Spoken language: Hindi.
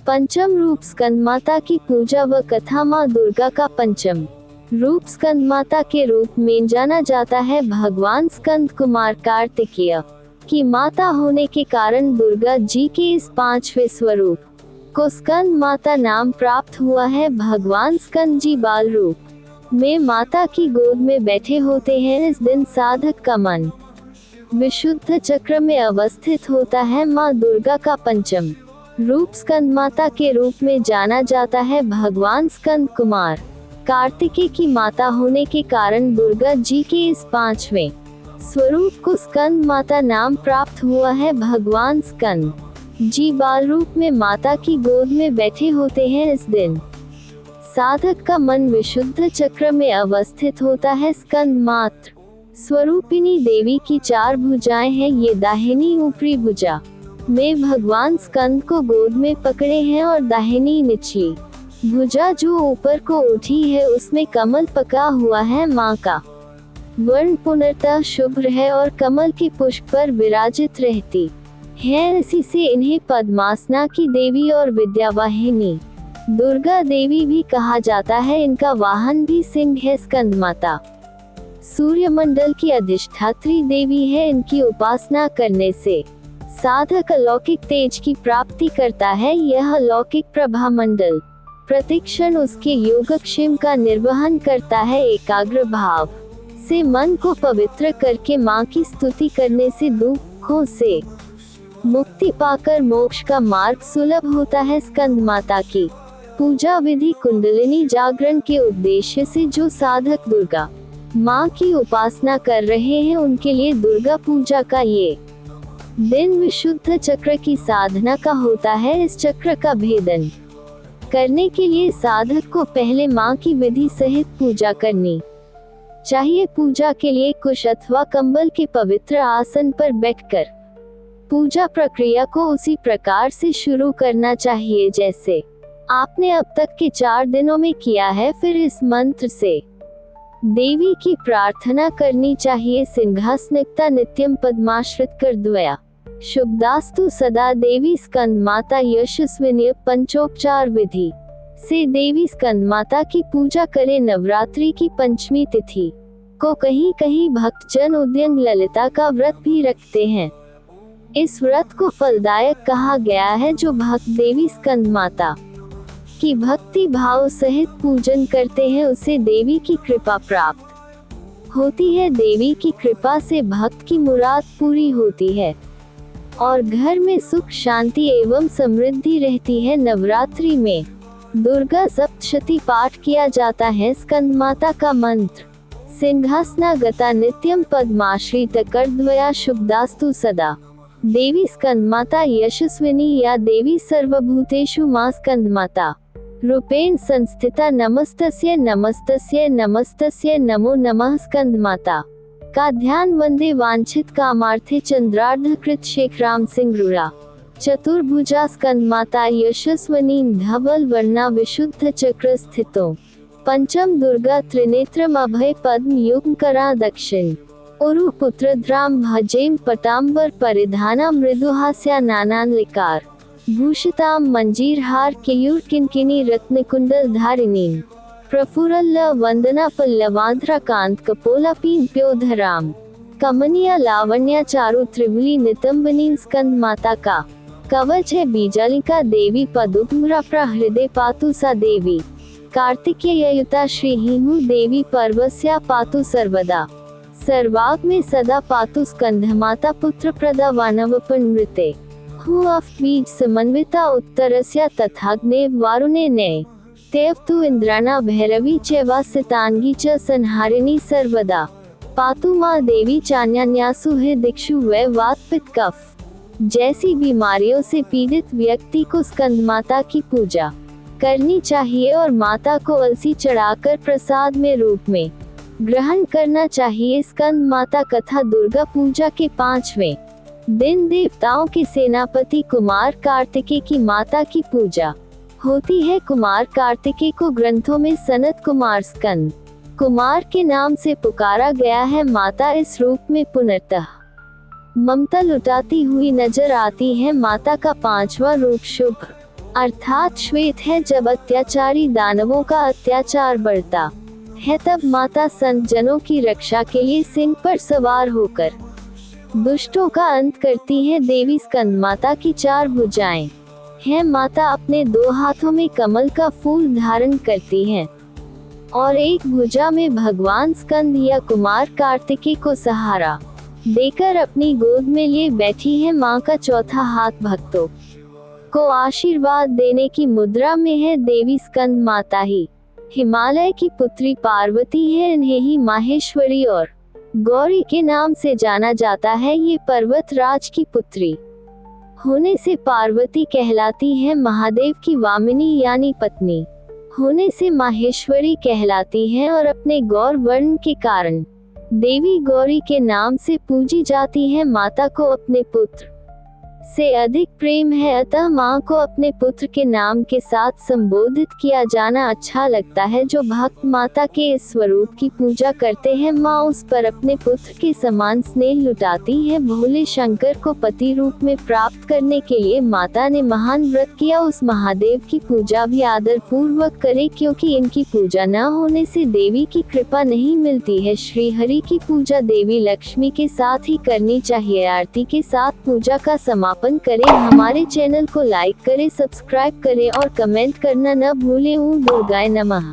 पंचम रूप स्कंदमाता की पूजा व कथा। माँ दुर्गा का पंचम रूप स्कंदमाता के रूप में जाना जाता है। भगवान स्कंद कुमार कार्तिकेय की माता होने के कारण दुर्गा जी के इस पांचवें स्वरूप को स्कंद माता नाम प्राप्त हुआ है। भगवान स्कंद जी बाल रूप में माता की गोद में बैठे होते हैं। इस दिन साधक का मन विशुद्ध चक्र में अवस्थित होता है। माँ दुर्गा का पंचम रूप स्कंद माता के रूप में जाना जाता है। भगवान स्कंद कुमार कार्तिकेय की माता होने के कारण दुर्गा जी के इस पांचवें स्वरूप को स्कंद माता नाम प्राप्त हुआ है। भगवान स्कंद जी बाल रूप में माता की गोद में बैठे होते हैं। इस दिन साधक का मन विशुद्ध चक्र में अवस्थित होता है। स्कंद मात्र स्वरूपिणी देवी की 4 भुजाएं हैं। ये दाहिनी ऊपरी भुजा में भगवान स्कंद को गोद में पकड़े हैं और दाहिनी निचली भुजा जो ऊपर को उठी है उसमें कमल पका हुआ है। माँ का वर्ण पूर्णतः शुभ्र है और कमल के पुष्प पर विराजित रहती है। इसी से इन्हें पद्मासना की देवी और विद्यावाहिनी दुर्गा देवी भी कहा जाता है। इनका वाहन भी सिंह है। स्कंद माता सूर्यमंडल की अधिष्ठात्री देवी है। इनकी उपासना करने से साधक अलौकिक तेज की प्राप्ति करता है। यह अलौकिक प्रभा मंडल प्रतिक्षण उसके योगक्षेम का निर्वहन करता है। एकाग्र भाव से मन को पवित्र करके माँ की स्तुति करने से दुखों से मुक्ति पाकर मोक्ष का मार्ग सुलभ होता है। स्कंद माता की पूजा विधि कुंडलिनी जागरण के उद्देश्य से जो साधक दुर्गा माँ की उपासना कर रहे हैं उनके लिए दुर्गा पूजा का ये दिन विशुद्ध चक्र की साधना का होता है। इस चक्र का भेदन करने के लिए साधक को पहले माँ की विधि सहित पूजा करनी चाहिए। पूजा के लिए कुश अथवा कंबल के पवित्र आसन पर बैठकर पूजा प्रक्रिया को उसी प्रकार से शुरू करना चाहिए जैसे आपने अब तक के 4 दिनों में किया है। फिर इस मंत्र से देवी की प्रार्थना करनी चाहिए। सिंहासनिकता नित्यम पद्माश्रित कर द्वया शुभदास्तु सदा देवी स्कंद माता यशस्विनी। पंचोपचार विधि से देवी स्कंद माता की पूजा करें। नवरात्रि की पंचमी तिथि को कहीं कहीं भक्तजन उद्यंग ललिता का व्रत भी रखते हैं। इस व्रत को फलदायक कहा गया है। जो भक्त देवी स्कंद माता की भक्ति भाव सहित पूजन करते हैं उसे देवी की कृपा प्राप्त होती है। देवी की कृपा से भक्त की मुराद पूरी होती है और घर में सुख शांति एवं समृद्धि रहती है। नवरात्रि में दुर्गा सप्तशती पाठ किया जाता है। स्कंद माता का मंत्र सिंहासनागता नित्यम पद्माश्रित करद्वया शुभदास्तु सदा देवी स्कंद माता यशस्विनी या देवी सर्वभूतेषु मां स्कंद माता रूपेण संस्थिता। नमस्तस्यै नमस्तस्यै नमस्तस्यै नमो नमः। स्कंद माता का ध्यान वंदे वांछित कामार्थे चंद्रार्ध कृत शेखराम सिंह रुड़ा। चतुर्भुजा स्कंद माता यशस्विनी धवल वर्णा विशुद्ध चक्र स्थितो। पंचम दुर्गा त्रिनेत्रम अभय पद्म युग्म करा दक्षिण उरु पुत्रद्राम भजेम पटाम्बर परिधाना मृदुहास्या नानालिकार भूषिताम मंजीरहार केयूर किंकिनी रत्नकुंडल धारिणी प्रफुल्ल वंदना पल्लवांध्रा कांत कपोला पीन प्योधराम कमनिया लावण्या चारु त्रिवली नितंबनी। स्कंद माता का कवच है बीजालिका देवी पदुग्मरा प्रहृदय पातु सा देवी कार्तिकेययुता श्रीहिमु देवी पर्वस्या पातु सर्वदा सर्वाग में सदा पातु। स्कंध माता पुत्र प्रदा वानवपन्मृते हु अफ बीज समन्विता उत्तरस्या तथाग्नेव वारुणे ने तेव तु इंद्राणा भैरवी च वासितांगी च संहारिणी सर्वदा पातु। माँ देवी चान्यान्यासु है दिक्षु वै वात पित्त कफ जैसी बीमारियों से पीड़ित व्यक्ति को स्कंद माता की पूजा करनी चाहिए और माता को अलसी चढ़ाकर प्रसाद में रूप में ग्रहण करना चाहिए। स्कंद माता कथा दुर्गा पूजा के 5वें दिन देवताओं के सेनापति कुमार कार्तिकेय की माता की पूजा होती है। कुमार कार्तिकेय को ग्रंथों में सनत कुमार स्कंद कुमार के नाम से पुकारा गया है। माता इस रूप में पुनर्तः ममता लुटाती हुई नजर आती है। माता का 5वां रूप शुभ अर्थात श्वेत है जब अत्याचारी दानवों का अत्याचार बढ़ता है, तब माता संत जनों की रक्षा के लिए सिंह पर सवार होकर दुष्टों का अंत करती है। देवी स्कंद माता की 4 भुजाएं हैं। माता अपने 2 हाथों में कमल का फूल धारण करती हैं और एक भुजा में भगवान स्कंद या कुमार कार्तिकेय को सहारा देकर अपनी गोद में लिए बैठी है। मां का चौथा हाथ भक्तों को आशीर्वाद देने की मुद्रा में है। देवी स्कंद माता ही हिमालय की पुत्री पार्वती है। इन्हें ही माहेश्वरी और गौरी के नाम से जाना जाता है। ये पर्वत राज की पुत्री होने से पार्वती कहलाती है। महादेव की वामिनी यानी पत्नी होने से माहेश्वरी कहलाती है और अपने गौर वर्ण के कारण देवी गौरी के नाम से पूजी जाती है। माता को अपने पुत्र से अधिक प्रेम है, अतः मां को अपने पुत्र के नाम के साथ संबोधित किया जाना अच्छा लगता है। जो भक्त माता के इस स्वरूप की पूजा करते हैं, मां उस पर अपने पुत्र के समान स्नेह लुटाती है। भोले शंकर को पति रूप में प्राप्त करने के लिए माता ने महान व्रत किया। उस महादेव की पूजा भी आदर पूर्वक करे, क्योंकि इनकी पूजा न होने से देवी की कृपा नहीं मिलती है। श्री हरि की पूजा देवी लक्ष्मी के साथ ही करनी चाहिए। आरती के साथ पूजा का समापन करें। हमारे चैनल को लाइक करें, सब्सक्राइब करें और कमेंट करना न भूलें। ओम दुर्गाय नमः।